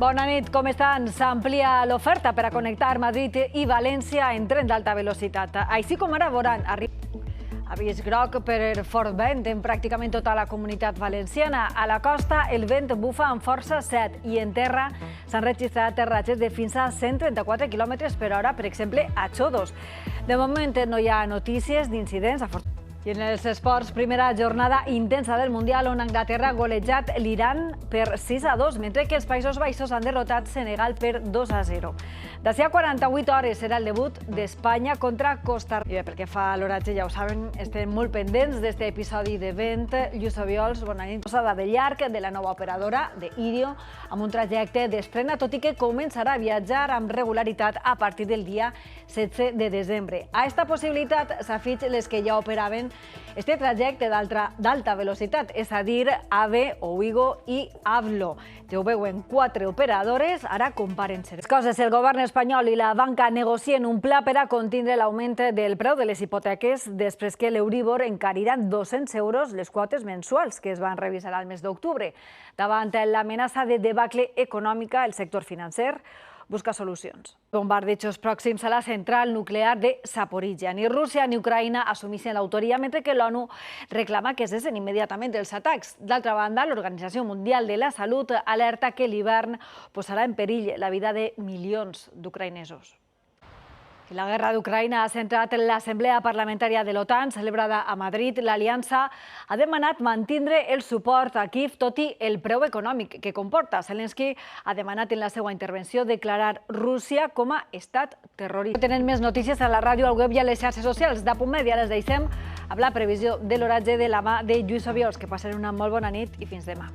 Bona nit, com estan? S'amplia l'oferta per a connectar Madrid i València en tren d'alta velocitat. Així com ara veuran, avís groc per fort vent en pràcticament tota la comunitat valenciana. A la costa el vent bufa amb força 7 i en terra s'han registrat aterratges de fins a 134 km per hora, per exemple, a Xodos. De moment no hi ha notícies d'incidents. I en els esports, primera jornada intensa del Mundial on Anglaterra ha golejat l'Iran per 6-2, mentre que els Països Baixos han derrotat Senegal per 2-0. D'ací a 48 hores serà el debut d'Espanya contra Costa Rica. I bé, pel que fa a l'oratge, ja ho saben, estem molt pendents d'aquest episodi de vent. Lluís Obiols, bona nit. Posada de llarg de la nova operadora d'Irio amb un trajecte d'estrena, tot i que començarà a viatjar amb regularitat a partir del dia 16 de desembre. A aquesta possibilitat s'afig les que ja operaven este trajecte d'alta velocitat, és a dir, AVE, Ouigo i Avlo. Ja ho veuen, 4 operadores, ara comparen-se. Les coses, el govern espanyol i la banca negocien un pla per a contindre l'augment del preu de les hipoteques després que l'Euribor encariran 200 euros les quotes mensuals que es van revisar al mes d'octubre. Davant l'amenaça de debacle econòmica, el sector financer busca solucions. Bombardejos pròxims a la central nuclear de Zaporizhia. Ni Rússia ni Ucraïna assumeixen l'autoria, mentre que l'ONU reclama que cessin immediatament els atacs. D'altra banda, l'Organització Mundial de la Salut alerta que l'hivern posarà en perill la vida de milions d'ucraïnesos. La guerra d'Ucraïna ha centrat l'Assemblea Parlamentària de l'OTAN, celebrada a Madrid. L'aliança ha demanat mantindre el suport a Kíev, tot i el preu econòmic que comporta. Zelensky ha demanat en la seva intervenció declarar Rússia com a estat terrorista. Tenen més notícies a la ràdio, al web i a les xarxes socials. De punt media les deixem amb la previsió de l'oratge de la mà de Lluís Obiols. Que passen una molt bona nit i fins demà.